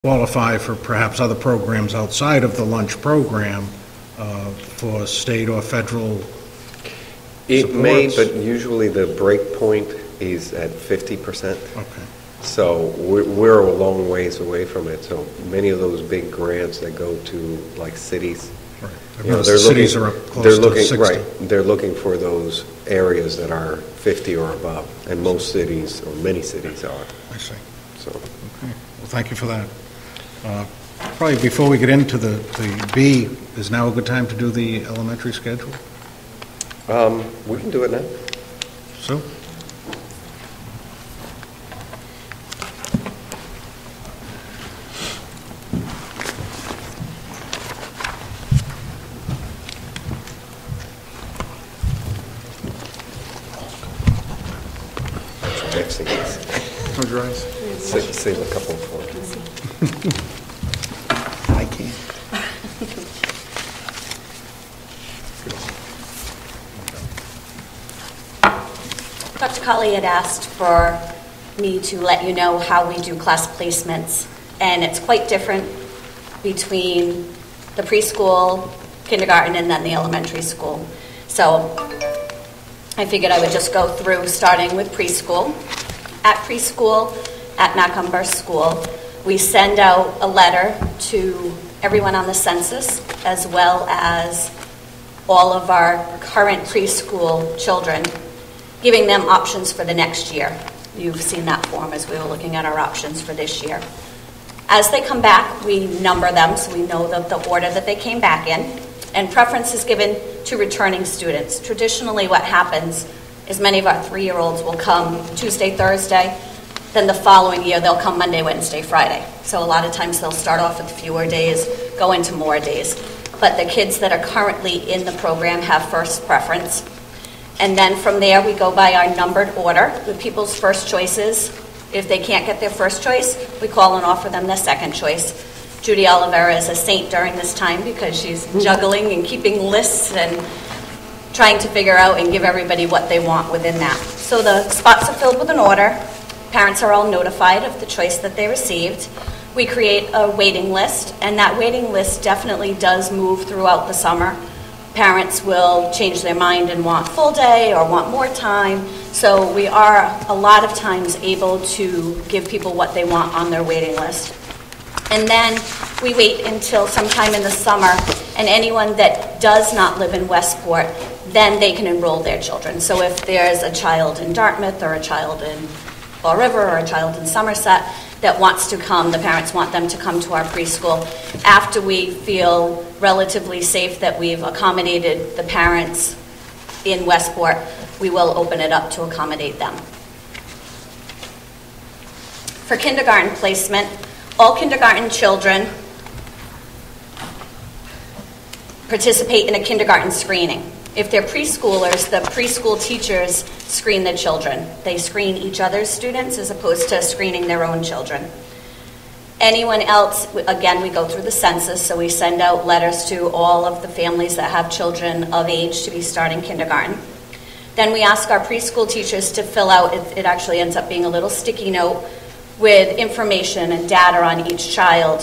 qualify for perhaps other programs outside of the lunch program for state or federal It may, supports? but usually the break point is at 50%. Okay. So we're a long ways away from it. So many of those big grants that go to like cities, Right. you know, The cities are up close they're to looking 60. right. They're looking for those areas that are 50 or above, and most cities or many cities are. I see. So Okay. Well, thank you for that. Probably before we get into the B, is now a good time to do the elementary schedule? we can do it now. Sue? Close your eyes. Save a couple for me. I can't. Dr. Colley had asked for me to let you know how we do class placements, and it's quite different between the preschool, kindergarten, and then the elementary school. So I figured I would just go through starting with preschool. At preschool, at Macomber School, we send out a letter to everyone on the census as well as all of our current preschool children, giving them options for the next year. You've seen that form as we were looking at our options for this year. As they come back, we number them so we know the order that they came back in, and preference is given to returning students. Traditionally what happens is many of our 3-year-olds will come Tuesday, Thursday, then the following year they'll come Monday, Wednesday, Friday. So a lot of times they'll start off with fewer days, go into more days. But the kids that are currently in the program have first preference. And then from there we go by our numbered order with people's first choices. If they can't get their first choice, we call and offer them their second choice. Judy Oliveira is a saint during this time because she's juggling and keeping lists and trying to figure out and give everybody what they want within that. So the spots are filled with an order. Parents are all notified of the choice that they received. We create a waiting list, and that waiting list definitely does move throughout the summer. Parents will change their mind and want full day or want more time. So we are a lot of times able to give people what they want on their waiting list. And then we wait until sometime in the summer, and anyone that does not live in Westport, then they can enroll their children. So if there's a child in Dartmouth or a child in Fall River or a child in Somerset that wants to come, the parents want them to come to our preschool. After we feel relatively safe that we've accommodated the parents in Westport, we will open it up to accommodate them. For kindergarten placement, all kindergarten children participate in a kindergarten screening. If they're preschoolers, the preschool teachers screen the children. They screen each other's students as opposed to screening their own children. Anyone else, again, we go through the census, so we send out letters to all of the families that have children of age to be starting kindergarten. Then we ask our preschool teachers to fill out, it actually ends up being a little sticky note with information and data on each child.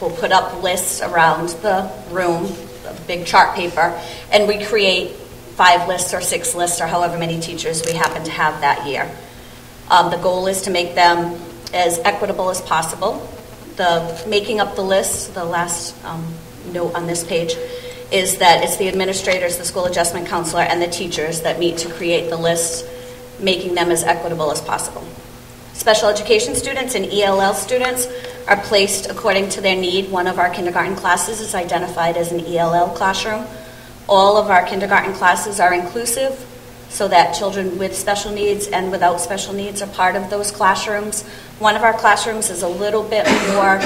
We'll put up lists around the room, a big chart paper, and we create 5 lists or 6 lists or however many teachers we happen to have that year. The goal is to make them as equitable as possible. The making up the list, the last note on this page, is that it's the administrators, the school adjustment counselor, and the teachers that meet to create the lists, making them as equitable as possible. Special education students and ELL students are placed according to their need. One of our kindergarten classes is identified as an ELL classroom. All of our kindergarten classes are inclusive so that children with special needs and without special needs are part of those classrooms. One of our classrooms is a little bit more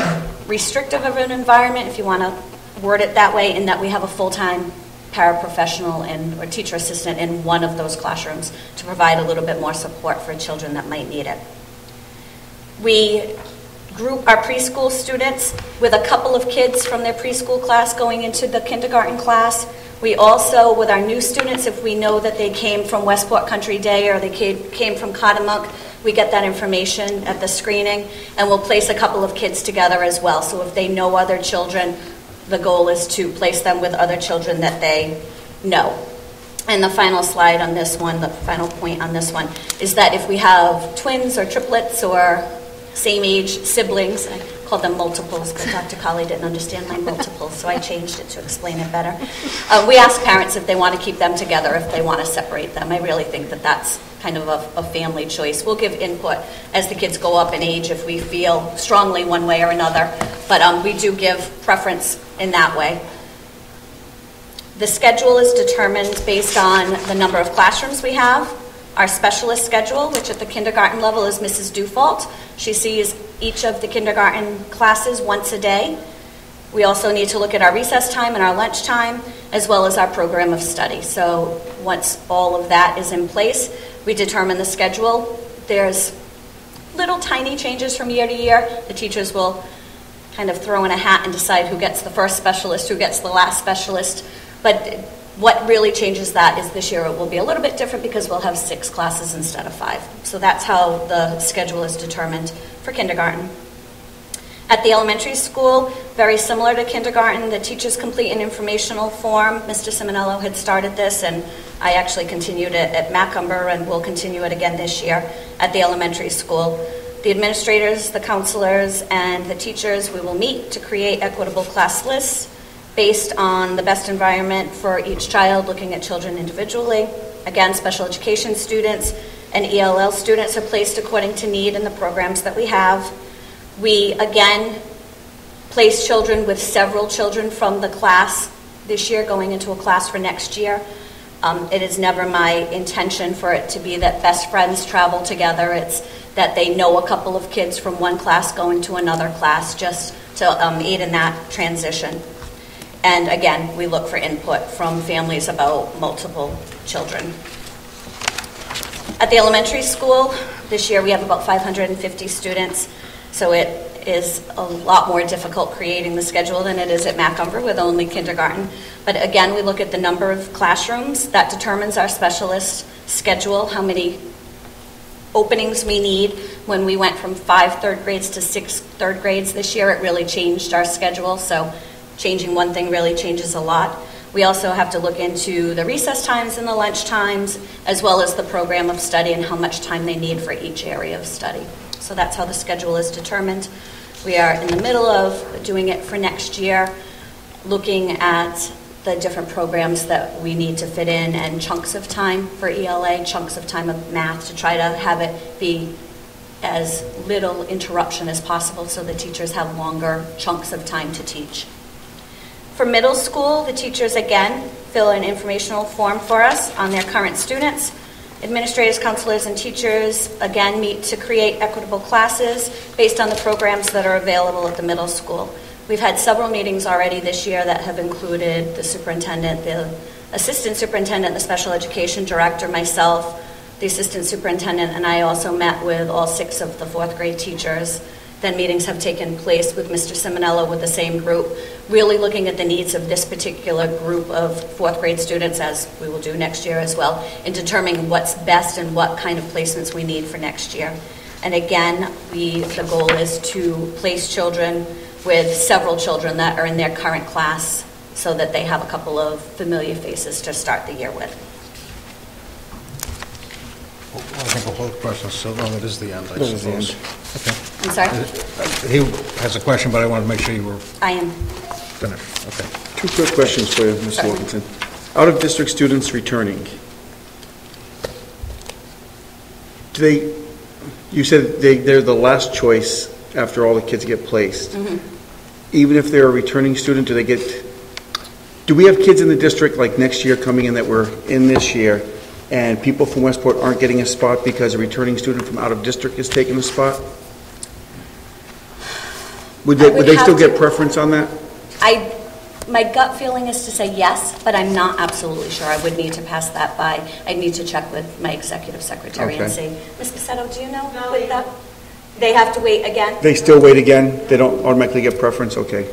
restrictive of an environment, if you want to word it that way, in that we have a full-time paraprofessional or teacher assistant in one of those classrooms to provide a little bit more support for children that might need it. We group our preschool students with a couple of kids from their preschool class going into the kindergarten class. We also, with our new students, if we know that they came from Westport Country Day or they came from Cottamook, We get that information at the screening, and we'll place a couple of kids together as well. So if they know other children, the goal is to place them with other children that they know. And the final slide on this one, the final point on this one, is that if we have twins or triplets or same age siblings, I called them multiples, but Dr. Colley didn't understand my multiples, so I changed it to explain it better. We ask parents if they want to keep them together, if they want to separate them. I really think that that's kind of a family choice. We'll give input as the kids go up in age if we feel strongly one way or another, but we do give preference in that way. The schedule is determined based on the number of classrooms we have. Our specialist schedule, which at the kindergarten level is Mrs. Dufault. She sees each of the kindergarten classes once a day. We also need to look at our recess time and our lunch time, as well as our program of study. So once all of that is in place, we determine the schedule. There's little tiny changes from year to year. The teachers will kind of throw in a hat and decide who gets the first specialist, who gets the last specialist. But what really changes that is this year it will be a little bit different because we'll have 6 classes instead of 5. So that's how the schedule is determined for kindergarten. At the elementary school, very similar to kindergarten, the teachers complete an informational form. Mr. Simonello had started this, and I actually continued it at Macomber, and will continue it again this year at the elementary school. The administrators, the counselors, and the teachers, we will meet to create equitable class lists based on the best environment for each child, looking at children individually. Again, special education students and ELL students are placed according to need in the programs that we have. We, again, place children with several children from the class this year going into a class for next year. It is never my intention for it to be that best friends travel together. It's that they know a couple of kids from one class going to another class, just to aid in that transition. And again, we look for input from families about multiple children. At the elementary school, this year we have about 550 students, so it is a lot more difficult creating the schedule than it is at Macomber with only kindergarten. But again, we look at the number of classrooms. That determines our specialist schedule, how many openings we need. When we went from 5 third grades to 6 third grades this year, it really changed our schedule. So changing one thing really changes a lot. We also have to look into the recess times and the lunch times, as well as the program of study and how much time they need for each area of study. So that's how the schedule is determined. We are in the middle of doing it for next year, looking at the different programs that we need to fit in and chunks of time for ELA, chunks of time of math, to try to have it be as little interruption as possible so the teachers have longer chunks of time to teach. For middle school, the teachers again fill an informational form for us on their current students. Administrators, counselors, and teachers again meet to create equitable classes based on the programs that are available at the middle school. We've had several meetings already this year that have included the superintendent, the assistant superintendent, the special education director, myself, the assistant superintendent, and I also met with all 6 of the 4th grade teachers. Then meetings have taken place with Mr. Simonello with the same group, really looking at the needs of this particular group of 4th grade students, as we will do next year as well, in determining what's best and what kind of placements we need for next year. And again, the goal is to place children with several children that are in their current class so that they have a couple of familiar faces to start the year with. Well, I think we'll hold questions so long it is the end, I That is the suppose. end. Okay. I'm sorry? He has a question, but I wanted to make sure you were I am. finished. Okay. 2 quick questions for you, Ms. Sorry. Wilkinson. Out-of-district students returning, do they, you said they're the last choice after all the kids get placed. Mm-hmm. Even if they're a returning student, do we have kids in the district like next year coming in that were in this year, and people from Westport aren't getting a spot because a returning student from out of district is taking a spot? Would they still get preference on that? My gut feeling is to say yes, but I'm not absolutely sure. I would need to pass that by. I'd need to check with my executive secretary and see. Ms. Pacetto, do you know with that? They have to wait again? They still wait again? They don't automatically get preference? Okay.